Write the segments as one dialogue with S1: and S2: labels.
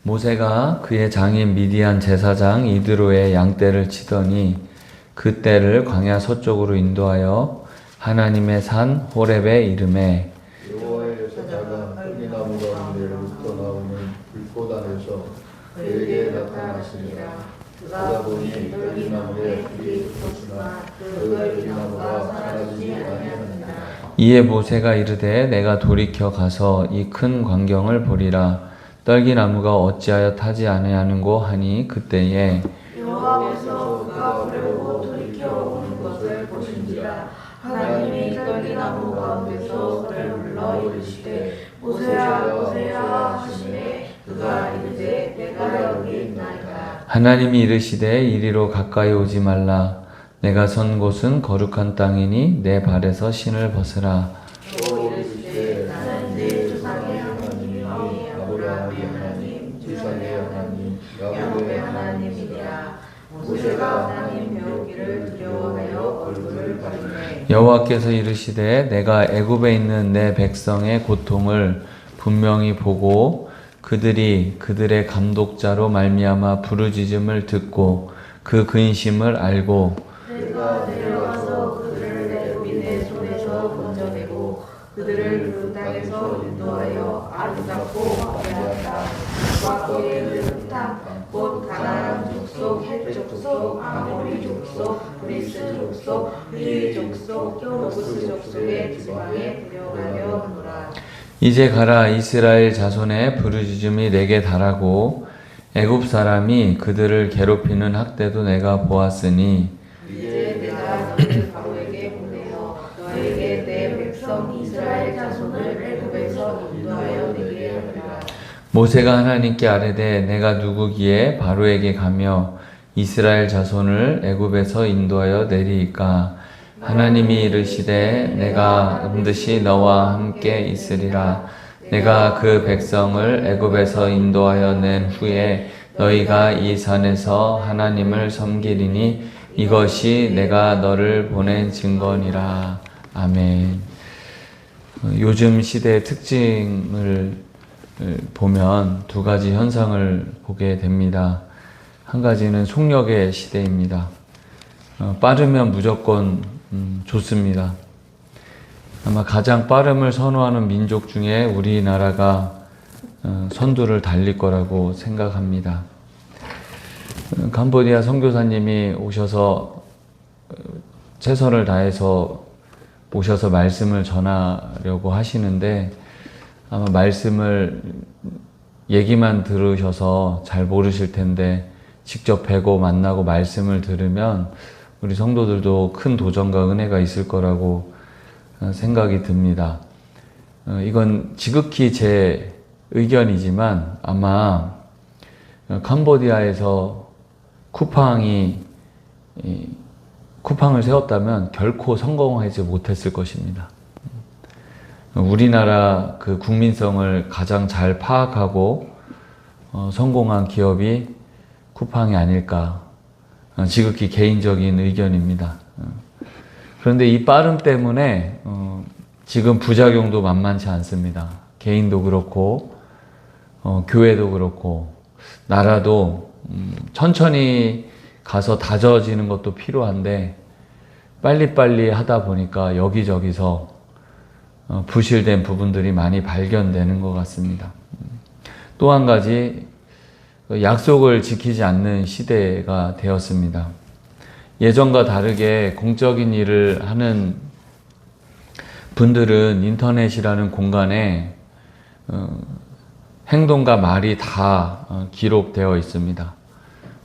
S1: 모세가 그의 장인 미디안 제사장 이드로의 양떼를 치더니 그 떼를 광야 서쪽으로 인도하여 하나님의 산 호렙에 이르매
S2: 여호와의 사자가 흑이나무 가운데로부터 나오는 불꽃 안에서 그에게 나타났으니라. 보다 보니 흑이나무에 불이 붙었으나 그 흑이나무가 사라지지 아니하느니라.
S1: 이에 모세가 이르되 내가 돌이켜 가서 이 큰 광경을 보리라. 떨기나무가 어찌하여 타지 아니하는고 하니 그때에
S3: 여호와께서 그가 보려고 돌이켜 오는 것을 보신지라. 하나님이 떨기나무 가운데서 그를 불러 이르시되 모세야 모세야 하시매 그가 이르되 내가 여기 있나이다.
S1: 하나님이 이르시되 이리로 가까이 오지 말라. 내가 선 곳은 거룩한 땅이니 내 발에서 신을 벗으라.
S3: 또 이르시되 나는 네 조상의 하나님이니 아브라함의 하나님 이삭의 하나님 야곱의 하나님이니라. 모세가 하나님 배우기를 두려워하여 얼굴을 가리매
S1: 여호와께서 이르시되 내가 애굽에 있는 내 백성의 고통을 분명히 보고 그들의 감독자로 말미암아 부르짖음을 듣고 그 근심을 알고
S3: 내가 내려와서 그들을 애굽인의 손에서 건져내고 그들을 그 땅에서 인도하여 아름답고 화려하다. 그의 그 땅, 곧 가나안 족속, 헷 족속, 아모리 족속, 브리스 족속, 히위 족속, 여부스 족속의 지방에 들여가려 하노라.
S1: 이제 가라. 이스라엘 자손의 부르짖음이 내게 달하고 애굽 사람이 그들을 괴롭히는 학대도 내가 보았으니
S3: 이제 내가 너를 바로에게 보내어 너에게 내 백성 이스라엘 자손을 애굽에서 인도하여 내게 하리라.
S1: 모세가 하나님께 아뢰되 내가 누구기에 바로에게 가며 이스라엘 자손을 애굽에서 인도하여 내리이까. 하나님이 이르시되 내가 반드시 너와 함께 있으리라. 내가 그 백성을 애굽에서 인도하여 낸 후에 너희가 이 산에서 하나님을 섬기리니 이것이 내가 너를 보낸 증거니라. 아멘. 요즘 시대의 특징을 보면 두 가지 현상을 보게 됩니다. 한 가지는 속력의 시대입니다. 빠르면 무조건 좋습니다. 아마 가장 빠름을 선호하는 민족 중에 우리나라가 선두를 달릴 거라고 생각합니다. 캄보디아 선교사님이 오셔서 최선을 다해서 오셔서 말씀을 전하려고 하시는데 아마 말씀을 얘기만 들으셔서 잘 모르실 텐데 직접 뵈고 만나고 말씀을 들으면 우리 성도들도 큰 도전과 은혜가 있을 거라고 생각이 듭니다. 이건 지극히 제 의견이지만 아마 캄보디아에서 쿠팡을 세웠다면 결코 성공하지 못했을 것입니다. 우리나라 그 국민성을 가장 잘 파악하고 성공한 기업이 쿠팡이 아닐까. 지극히 개인적인 의견입니다. 그런데 이 빠름 때문에 지금 부작용도 만만치 않습니다. 개인도 그렇고 교회도 그렇고 나라도 천천히 가서 다져지는 것도 필요한데 빨리빨리 하다 보니까 여기저기서 부실된 부분들이 많이 발견되는 것 같습니다. 또 한 가지 약속을 지키지 않는 시대가 되었습니다. 예전과 다르게 공적인 일을 하는 분들은 인터넷이라는 공간에 행동과 말이 다 기록되어 있습니다.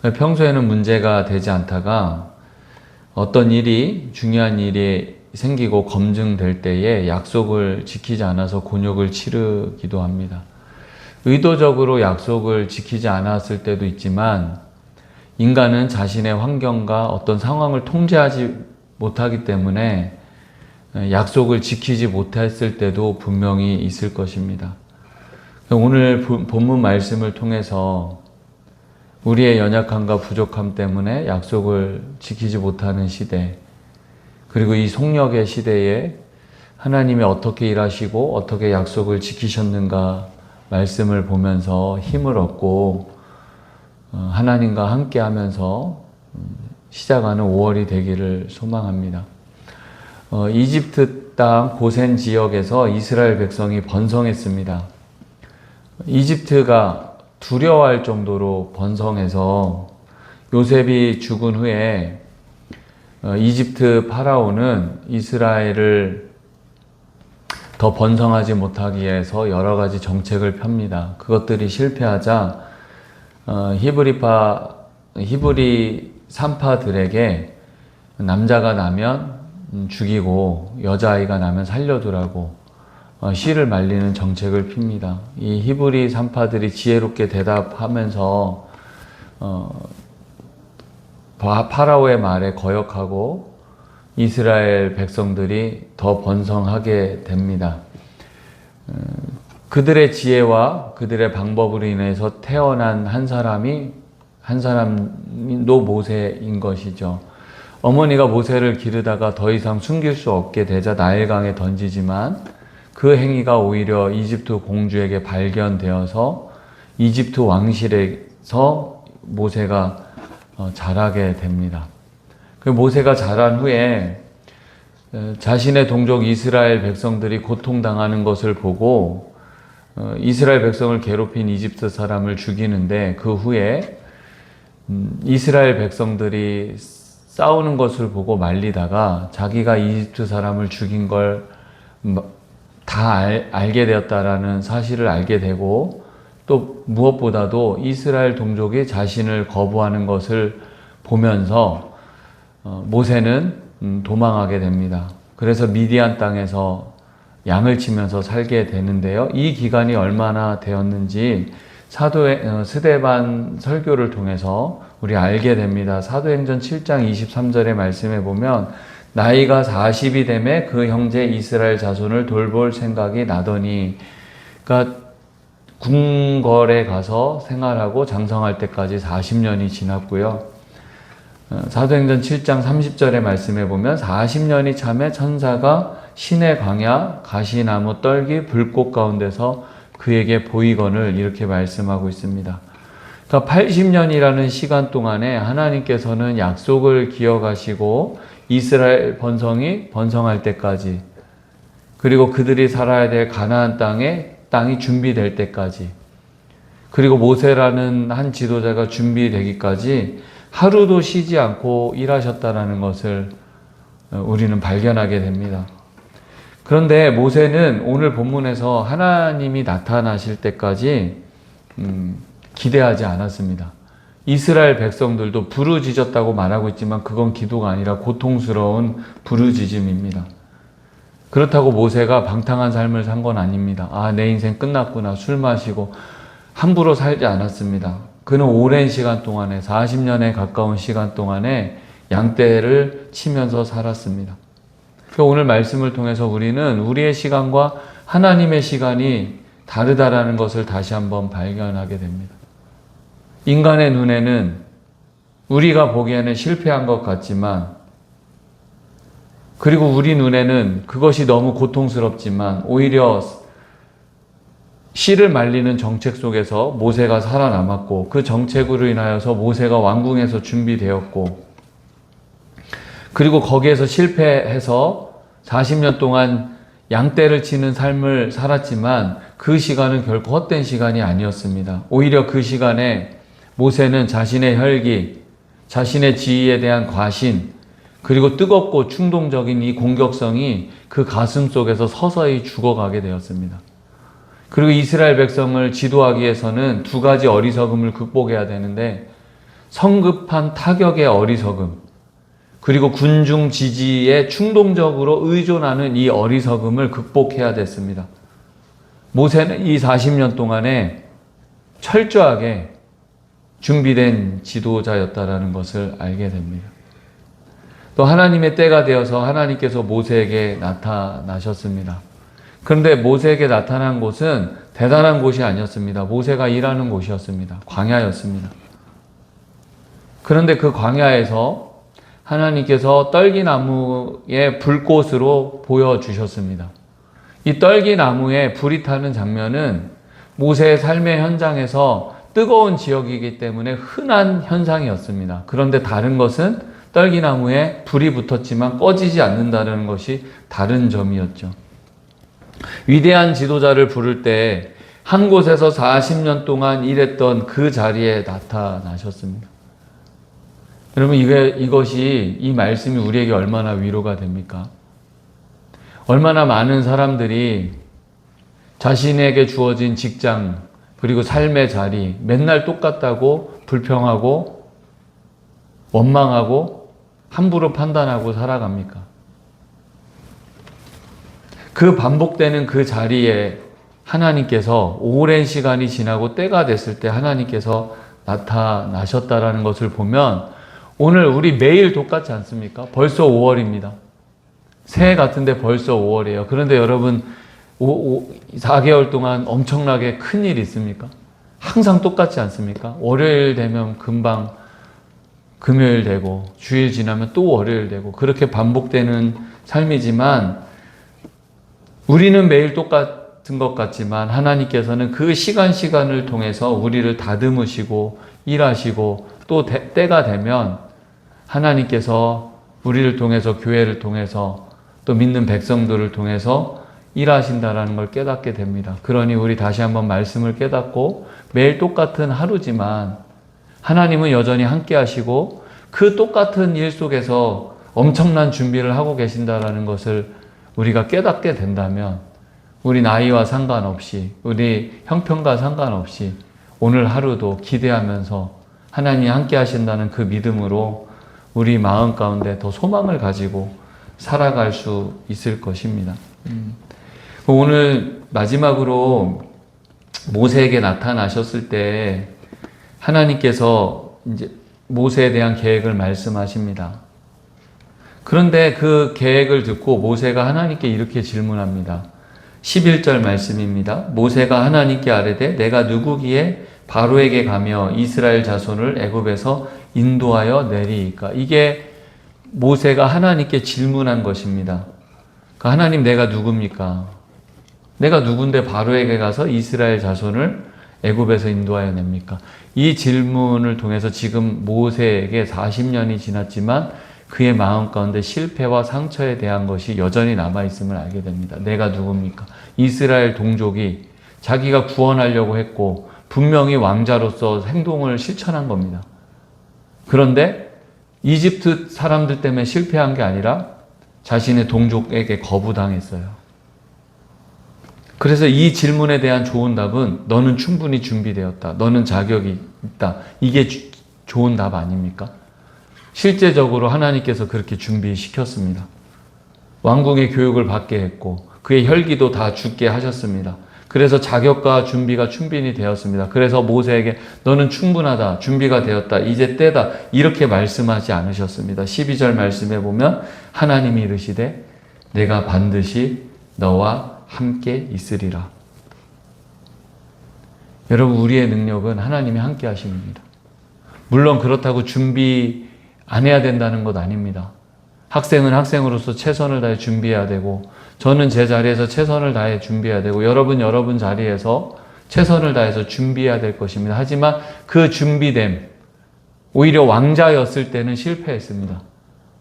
S1: 평소에는 문제가 되지 않다가 어떤 일이 중요한 일이 생기고 검증될 때에 약속을 지키지 않아서 곤욕을 치르기도 합니다. 의도적으로 약속을 지키지 않았을 때도 있지만 인간은 자신의 환경과 어떤 상황을 통제하지 못하기 때문에 약속을 지키지 못했을 때도 분명히 있을 것입니다. 오늘 본문 말씀을 통해서 우리의 연약함과 부족함 때문에 약속을 지키지 못하는 시대, 그리고 이 속력의 시대에 하나님이 어떻게 일하시고 어떻게 약속을 지키셨는가를 말씀을 보면서 힘을 얻고 하나님과 함께 하면서 시작하는 5월이 되기를 소망합니다. 이집트 땅 고센 지역에서 이스라엘 백성이 번성했습니다. 이집트가 두려워할 정도로 번성해서 요셉이 죽은 후에 이집트 파라오는 이스라엘을 더 번성하지 못하기 위해서 여러 가지 정책을 펴니다. 그것들이 실패하자 히브리 산파들에게 남자가 나면 죽이고 여자아이가 나면 살려두라고 씨를 말리는 정책을 핍니다. 이 히브리 산파들이 지혜롭게 대답하면서 파라오의 말에 거역하고 이스라엘 백성들이 더 번성하게 됩니다. 그들의 지혜와 그들의 방법으로 인해서 태어난 한 사람도 모세인 것이죠. 어머니가 모세를 기르다가 더 이상 숨길 수 없게 되자 나일강에 던지지만 그 행위가 오히려 이집트 공주에게 발견되어서 이집트 왕실에서 모세가 자라게 됩니다. 그 모세가 자란 후에 자신의 동족 이스라엘 백성들이 고통당하는 것을 보고 이스라엘 백성을 괴롭힌 이집트 사람을 죽이는데 그 후에 이스라엘 백성들이 싸우는 것을 보고 말리다가 자기가 이집트 사람을 죽인 걸 다 알게 되었다라는 사실을 알게 되고 또 무엇보다도 이스라엘 동족이 자신을 거부하는 것을 보면서 모세는 도망하게 됩니다. 그래서 미디안 땅에서 양을 치면서 살게 되는데요. 이 기간이 얼마나 되었는지 스데반 설교를 통해서 우리 알게 됩니다. 사도행전 7장 23절의 말씀에 보면 나이가 40이 되매 그 형제 이스라엘 자손을 돌볼 생각이 나더니, 그러니까 궁궐에 가서 생활하고 장성할 때까지 40년이 지났고요. 사도행전 7장 30절의 말씀에 보면 40년이 참에 천사가 시내 광야 가시나무 떨기 불꽃 가운데서 그에게 보이거늘 이렇게 말씀하고 있습니다. 그러니까 80년이라는 시간 동안에 하나님께서는 약속을 기억하시고 이스라엘 번성이 번성할 때까지, 그리고 그들이 살아야 될 가나안 땅이 준비될 때까지, 그리고 모세라는 한 지도자가 준비되기까지 하루도 쉬지 않고 일하셨다라는 것을 우리는 발견하게 됩니다. 그런데 모세는 오늘 본문에서 하나님이 나타나실 때까지 기대하지 않았습니다. 이스라엘 백성들도 부르짖었다고 말하고 있지만 그건 기도가 아니라 고통스러운 부르짖음입니다. 그렇다고 모세가 방탕한 삶을 산 건 아닙니다. 내 인생 끝났구나, 술 마시고 함부로 살지 않았습니다. 그는 오랜 시간 동안에 40년에 가까운 시간 동안에 양떼를 치면서 살았습니다. 오늘 말씀을 통해서 우리는 우리의 시간과 하나님의 시간이 다르다라는 것을 다시 한번 발견하게 됩니다. 인간의 눈에는 우리가 보기에는 실패한 것 같지만, 그리고 우리 눈에는 그것이 너무 고통스럽지만 오히려 씨를 말리는 정책 속에서 모세가 살아남았고 그 정책으로 인하여서 모세가 왕궁에서 준비되었고, 그리고 거기에서 실패해서 40년 동안 양떼를 치는 삶을 살았지만 그 시간은 결코 헛된 시간이 아니었습니다. 오히려 그 시간에 모세는 자신의 혈기, 자신의 지위에 대한 과신, 그리고 뜨겁고 충동적인 이 공격성이 그 가슴 속에서 서서히 죽어가게 되었습니다. 그리고 이스라엘 백성을 지도하기 위해서는 두 가지 어리석음을 극복해야 되는데, 성급한 타격의 어리석음, 그리고 군중 지지에 충동적으로 의존하는 이 어리석음을 극복해야 됐습니다. 모세는 이 40년 동안에 철저하게 준비된 지도자였다라는 것을 알게 됩니다. 또 하나님의 때가 되어서 하나님께서 모세에게 나타나셨습니다. 그런데 모세에게 나타난 곳은 대단한 곳이 아니었습니다. 모세가 일하는 곳이었습니다. 광야였습니다. 그런데 그 광야에서 하나님께서 떨기나무의 불꽃으로 보여주셨습니다. 이 떨기나무에 불이 타는 장면은 모세의 삶의 현장에서 뜨거운 지역이기 때문에 흔한 현상이었습니다. 그런데 다른 것은 떨기나무에 불이 붙었지만 꺼지지 않는다는 것이 다른 점이었죠. 위대한 지도자를 부를 때 한 곳에서 40년 동안 일했던 그 자리에 나타나셨습니다. 여러분, 이것이, 이 말씀이 우리에게 얼마나 위로가 됩니까? 얼마나 많은 사람들이 자신에게 주어진 직장, 그리고 삶의 자리, 맨날 똑같다고 불평하고 원망하고 함부로 판단하고 살아갑니까? 그 반복되는 그 자리에 하나님께서 오랜 시간이 지나고 때가 됐을 때 하나님께서 나타나셨다라는 것을 보면 오늘 우리 매일 똑같지 않습니까? 벌써 5월입니다. 새해 같은데 벌써 5월이에요. 그런데 여러분 4개월 동안 엄청나게 큰일 있습니까? 항상 똑같지 않습니까? 월요일 되면 금방 금요일 되고 주일 지나면 또 월요일 되고 그렇게 반복되는 삶이지만 우리는 매일 똑같은 것 같지만 하나님께서는 그 시간을 통해서 우리를 다듬으시고 일하시고 또 때가 되면 하나님께서 우리를 통해서 교회를 통해서 또 믿는 백성들을 통해서 일하신다라는 걸 깨닫게 됩니다. 그러니 우리 다시 한번 말씀을 깨닫고 매일 똑같은 하루지만 하나님은 여전히 함께 하시고 그 똑같은 일 속에서 엄청난 준비를 하고 계신다라는 것을 우리가 깨닫게 된다면 우리 나이와 상관없이 우리 형편과 상관없이 오늘 하루도 기대하면서 하나님이 함께 하신다는 그 믿음으로 우리 마음 가운데 더 소망을 가지고 살아갈 수 있을 것입니다. 오늘 마지막으로 모세에게 나타나셨을 때 하나님께서 이제 모세에 대한 계획을 말씀하십니다. 그런데 그 계획을 듣고 모세가 하나님께 이렇게 질문합니다. 11절 말씀입니다. 모세가 하나님께 아뢰되 내가 누구기에 바로에게 가며 이스라엘 자손을 애굽에서 인도하여 내리이까. 이게 모세가 하나님께 질문한 것입니다. 하나님, 내가 누굽니까? 내가 누군데 바로에게 가서 이스라엘 자손을 애굽에서 인도하여 냅니까? 이 질문을 통해서 지금 모세에게 40년이 지났지만 그의 마음 가운데 실패와 상처에 대한 것이 여전히 남아있음을 알게 됩니다. 내가 누굽니까? 이스라엘 동족이 자기가 구원하려고 했고 분명히 왕자로서 행동을 실천한 겁니다. 그런데 이집트 사람들 때문에 실패한 게 아니라 자신의 동족에게 거부당했어요. 그래서 이 질문에 대한 좋은 답은 너는 충분히 준비되었다. 너는 자격이 있다. 이게 좋은 답 아닙니까? 실제적으로 하나님께서 그렇게 준비시켰습니다. 왕궁의 교육을 받게 했고 그의 혈기도 다 죽게 하셨습니다. 그래서 자격과 준비가 충분히 되었습니다. 그래서 모세에게 너는 충분하다. 준비가 되었다. 이제 때다. 이렇게 말씀하지 않으셨습니다. 12절 말씀에 보면 하나님이 이르시되 내가 반드시 너와 함께 있으리라. 여러분, 우리의 능력은 하나님이 함께 하십니다. 물론 그렇다고 준비 안 해야 된다는 것 아닙니다. 학생은 학생으로서 최선을 다해 준비해야 되고 저는 제 자리에서 최선을 다해 준비해야 되고 여러분 자리에서 최선을 다해서 준비해야 될 것입니다. 하지만 그 준비됨, 오히려 왕자였을 때는 실패했습니다.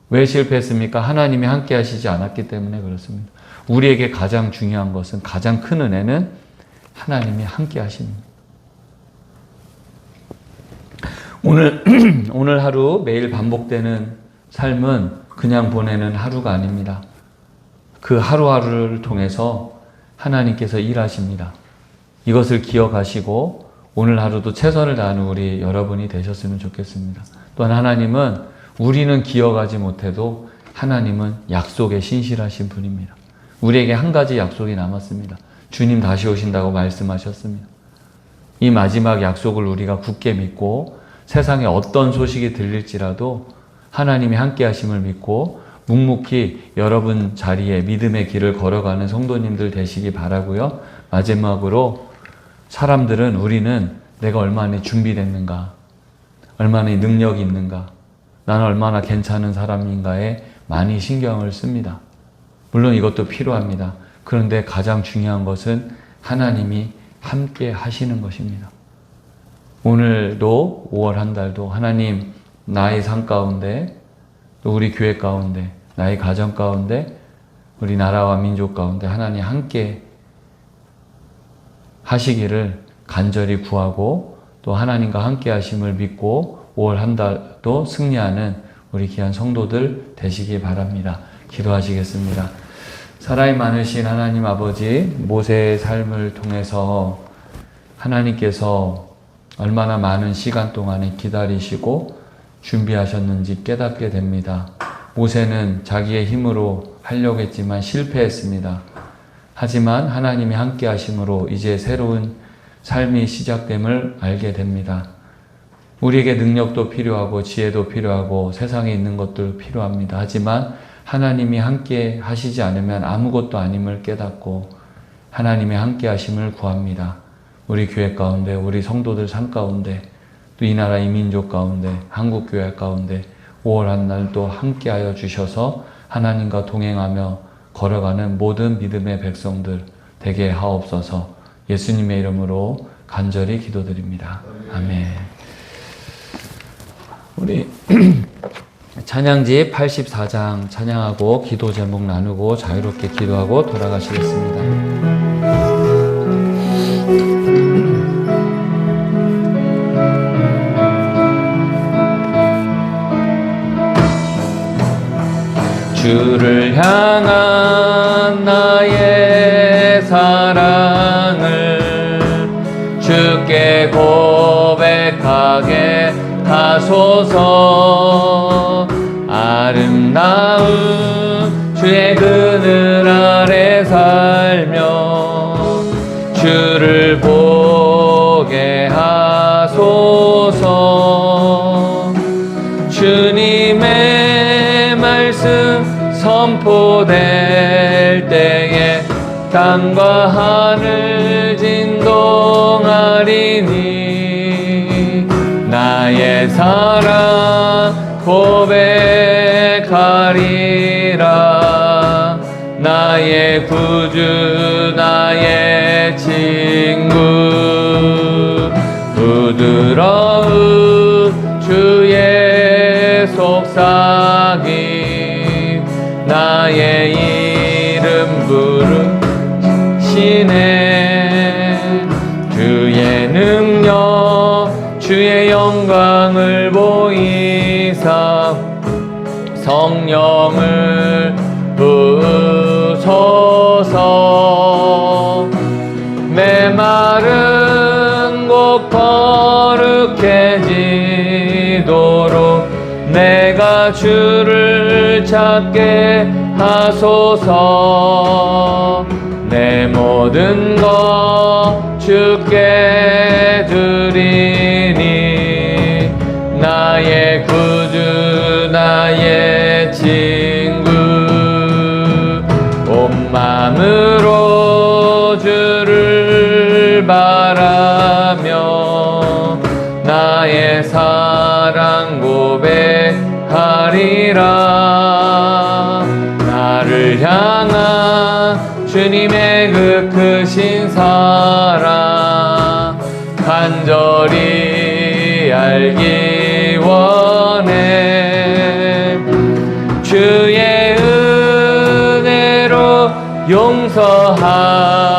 S1: 왜 실패했습니까? 하나님이 함께 하시지 않았기 때문에 그렇습니다. 우리에게 가장 중요한 것은, 가장 큰 은혜는 하나님이 함께 하십니다. 오늘 하루 매일 반복되는 삶은 그냥 보내는 하루가 아닙니다. 그 하루하루를 통해서 하나님께서 일하십니다. 이것을 기억하시고 오늘 하루도 최선을 다하는 우리 여러분이 되셨으면 좋겠습니다. 또한 하나님은 우리는 기억하지 못해도 하나님은 약속에 신실하신 분입니다. 우리에게 한 가지 약속이 남았습니다. 주님 다시 오신다고 말씀하셨습니다. 이 마지막 약속을 우리가 굳게 믿고 세상에 어떤 소식이 들릴지라도 하나님이 함께 하심을 믿고 묵묵히 여러분 자리에 믿음의 길을 걸어가는 성도님들 되시기 바라고요. 마지막으로 우리는 내가 얼마나 준비됐는가, 얼마나 능력이 있는가, 나는 얼마나 괜찮은 사람인가에 많이 신경을 씁니다. 물론 이것도 필요합니다. 그런데 가장 중요한 것은 하나님이 함께 하시는 것입니다. 오늘도 5월 한 달도 하나님 나의 삶 가운데 또 우리 교회 가운데 나의 가정 가운데 우리 나라와 민족 가운데 하나님 함께 하시기를 간절히 구하고 또 하나님과 함께 하심을 믿고 5월 한 달도 승리하는 우리 귀한 성도들 되시기 바랍니다. 기도하시겠습니다. 사랑이 많으신 하나님 아버지, 모세의 삶을 통해서 하나님께서 얼마나 많은 시간 동안에 기다리시고 준비하셨는지 깨닫게 됩니다. 모세는 자기의 힘으로 하려고 했지만 실패했습니다. 하지만 하나님이 함께 하심으로 이제 새로운 삶이 시작됨을 알게 됩니다. 우리에게 능력도 필요하고 지혜도 필요하고 세상에 있는 것도 필요합니다. 하지만 하나님이 함께 하시지 않으면 아무것도 아님을 깨닫고 하나님의 함께 하심을 구합니다. 우리 교회 가운데, 우리 성도들 삶 가운데, 또 이 나라 이 민족 가운데, 한국교회 가운데 5월 한 날도 함께하여 주셔서 하나님과 동행하며 걸어가는 모든 믿음의 백성들 되게 하옵소서. 예수님의 이름으로 간절히 기도드립니다. 아멘. 우리 찬양지 84장 찬양하고 기도 제목 나누고 자유롭게 기도하고 돌아가시겠습니다. 주를 향한 나의 사랑을 주께 고백하게 하소서. 아름다운 주의 그늘 아래 살며 주를 보게 하소서. 주님의 말씀 선포될 때에 땅과 하늘 진동하리니 나의 사랑 고백하리라. 나의 구주 나의 친구 부드러운 주의 속삭임 나의 이름 부르시네. 주의 능력 주의 영광을 보이사 성령을 부으소서. 메마른 곳 거룩해지도록 내가 주를 찾게 하소서. 내 모든 것 주께 드리니 나의 구주 나의 친구 온 마음으로 주를 바라며 나의 사랑 고백하리라. 나를 향한 주님의 그 크신 사랑 간절히 알기 원해. 주의 은혜로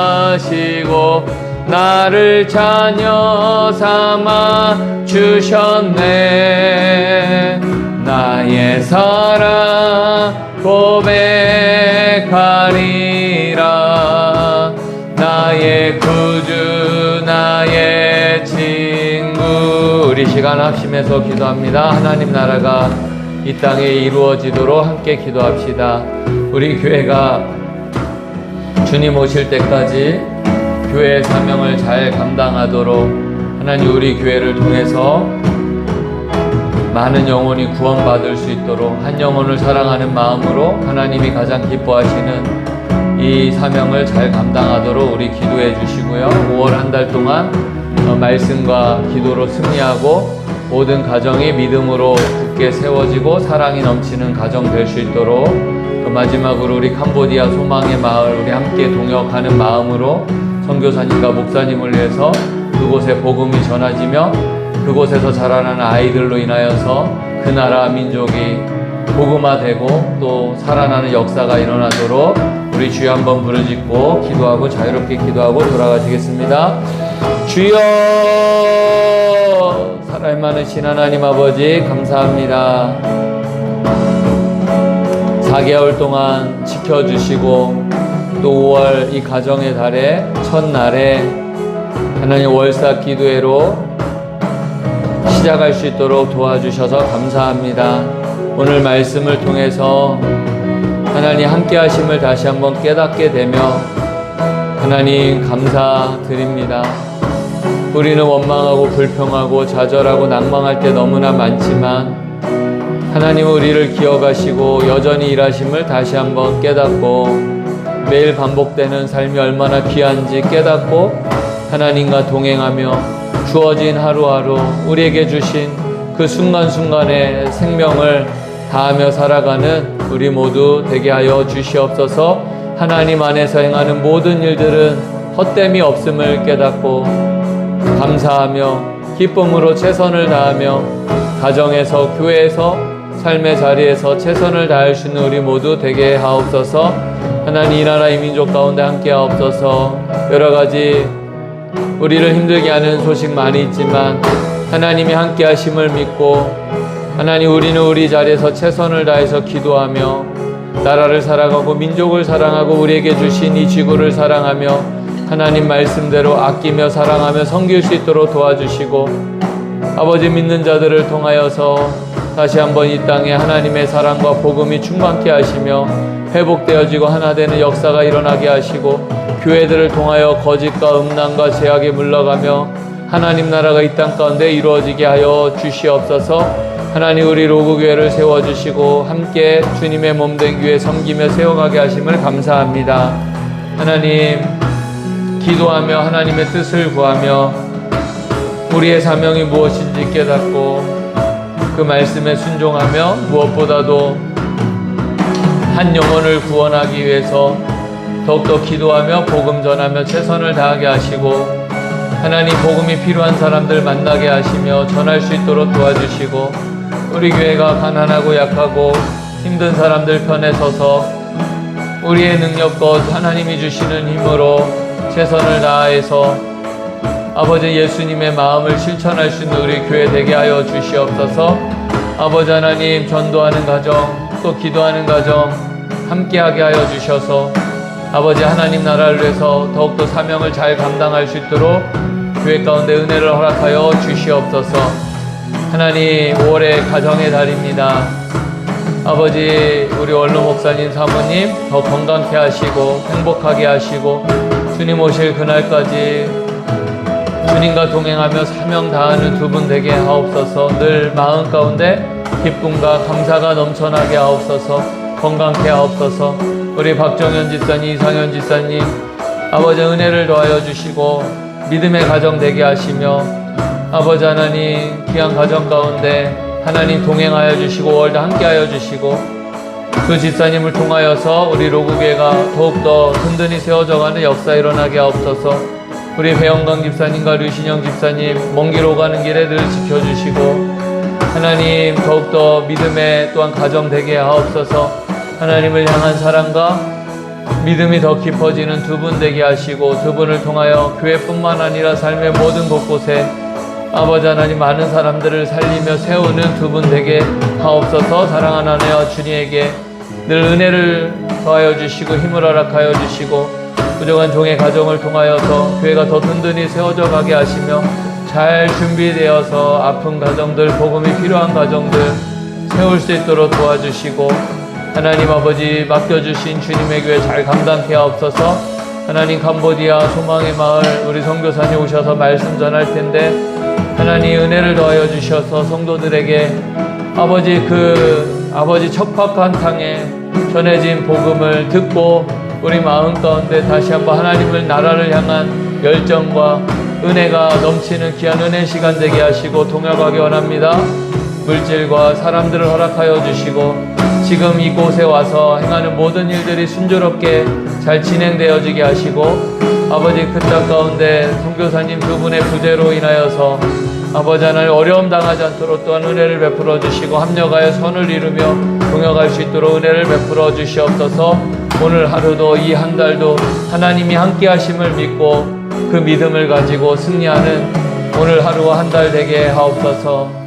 S1: 용서하시고 나를 자녀 삼아 주셨네. 나의 사랑 고백하리라. 나의 구주 나의 친구. 우리 시간 합심해서 기도합니다. 하나님 나라가 이 땅에 이루어지도록 함께 기도합시다. 우리 교회가 주님 오실 때까지 교회의 사명을 잘 감당하도록 하나님 우리 교회를 통해서 많은 영혼이 구원받을 수 있도록 한 영혼을 사랑하는 마음으로 하나님이 가장 기뻐하시는 이 사명을 잘 감당하도록 우리 기도해 주시고요. 5월 한 달 동안 말씀과 기도로 승리하고 모든 가정이 믿음으로 굳게 세워지고 사랑이 넘치는 가정 될 수 있도록 또 마지막으로 우리 캄보디아 소망의 마을 우리 함께 동역하는 마음으로 선교사님과 목사님을 위해서 그곳에 복음이 전해지며 그곳에서 자라나는 아이들로 인하여서 그 나라 민족이 복음화되고 또 살아나는 역사가 일어나도록 우리 주여 한번 부르짖고 기도하고 자유롭게 기도하고 돌아가시겠습니다. 주여, 사랑이 많으신 하나님 아버지 감사합니다. 4개월 동안 지켜주시고 또 5월 이 가정의 달에 첫날에 하나님 월사 기도회로 시작할 수 있도록 도와주셔서 감사합니다. 오늘 말씀을 통해서 하나님 함께 하심을 다시 한번 깨닫게 되며 하나님 감사드립니다. 우리는 원망하고 불평하고 좌절하고 낭망할 때 너무나 많지만 하나님은 우리를 기억하시고 여전히 일하심을 다시 한번 깨닫고 매일 반복되는 삶이 얼마나 귀한지 깨닫고 하나님과 동행하며 주어진 하루하루 우리에게 주신 그 순간순간의 생명을 다하며 살아가는 우리 모두 되게 하여 주시옵소서. 하나님 안에서 행하는 모든 일들은 헛됨이 없음을 깨닫고 감사하며 기쁨으로 최선을 다하며 가정에서 교회에서 삶의 자리에서 최선을 다할 수 있는 우리 모두 되게 하옵소서. 하나님 이 나라 이 민족 가운데 함께 하옵소서. 여러가지 우리를 힘들게 하는 소식 많이 있지만 하나님이 함께 하심을 믿고 하나님 우리는 우리 자리에서 최선을 다해서 기도하며 나라를 사랑하고 민족을 사랑하고 우리에게 주신 이 지구를 사랑하며 하나님 말씀대로 아끼며 사랑하며 섬길 수 있도록 도와주시고 아버지 믿는 자들을 통하여서 다시 한번 이 땅에 하나님의 사랑과 복음이 충만케 하시며 회복되어지고 하나 되는 역사가 일어나게 하시고 교회들을 통하여 거짓과 음란과 죄악에 물러가며 하나님 나라가 이 땅 가운데 이루어지게 하여 주시옵소서. 하나님 우리 로그교회를 세워주시고 함께 주님의 몸된 교회 섬기며 세워가게 하심을 감사합니다. 하나님 기도하며 하나님의 뜻을 구하며 우리의 사명이 무엇인지 깨닫고 그 말씀에 순종하며 무엇보다도 한 영혼을 구원하기 위해서 더욱더 기도하며 복음 전하며 최선을 다하게 하시고 하나님 복음이 필요한 사람들 만나게 하시며 전할 수 있도록 도와주시고 우리 교회가 가난하고 약하고 힘든 사람들 편에 서서 우리의 능력과 하나님이 주시는 힘으로 최선을 다해서 아버지 예수님의 마음을 실천할 수 있는 우리 교회 되게 하여 주시옵소서. 아버지 하나님 전도하는 가정 또 기도하는 가정 함께하게 하여 주셔서 아버지 하나님 나라를 위해서 더욱더 사명을 잘 감당할 수 있도록 교회 가운데 은혜를 허락하여 주시옵소서. 하나님 5월의 가정의 달입니다. 아버지 우리 원로 목사님 사모님 더 건강케 하시고 행복하게 하시고 주님 오실 그날까지 주님과 동행하며 사명 다하는 두 분 되게 하옵소서. 늘 마음 가운데 기쁨과 감사가 넘쳐나게 하옵소서. 건강케 하옵소서. 우리 박정현 집사님 이상현 집사님 아버지 은혜를 더하여 주시고 믿음의 가정 되게 하시며 아버지 하나님 귀한 가정 가운데 하나님 동행하여 주시고 월드 함께하여 주시고 그 집사님을 통하여서 우리 로그교회가 더욱더 든든히 세워져가는 역사 일어나게 하옵소서. 우리 배영강 집사님과 류신영 집사님 먼 길 오가는 길에 늘 지켜주시고 하나님 더욱더 믿음의 또한 가정 되게 하옵소서. 하나님을 향한 사랑과 믿음이 더 깊어지는 두 분 되게 하시고 두 분을 통하여 교회뿐만 아니라 삶의 모든 곳곳에 아버지 하나님 많은 사람들을 살리며 세우는 두 분 되게 하옵소서. 사랑하는 아내와 주님에게 늘 은혜를 더하여 주시고 힘을 허락하여 주시고 부족한 종의 가정을 통하여서 교회가 더 든든히 세워져 가게 하시며 잘 준비되어서 아픈 가정들 복음이 필요한 가정들 세울 수 있도록 도와주시고 하나님 아버지 맡겨주신 주님의 교회 잘 감당케 하옵소서. 하나님 캄보디아 소망의 마을 우리 선교사님 오셔서 말씀 전할 텐데 하나님 은혜를 더하여 주셔서 성도들에게 아버지 척박한 땅에 전해진 복음을 듣고 우리 마음 가운데 다시 한번 하나님을 나라를 향한 열정과 은혜가 넘치는 귀한 은혜 시간 되게 하시고 동역하기 원합니다. 물질과 사람들을 허락하여 주시고 지금 이곳에 와서 행하는 모든 일들이 순조롭게 잘 진행되어지게 하시고 아버지 그 땅 가운데 선교사님 두 분의 부재로 인하여서 아버지 하나님 어려움 당하지 않도록 또한 은혜를 베풀어 주시고 합력하여 선을 이루며 동역할 수 있도록 은혜를 베풀어 주시옵소서. 오늘 하루도 이 한 달도 하나님이 함께 하심을 믿고 그 믿음을 가지고 승리하는 오늘 하루와 한 달 되게 하옵소서.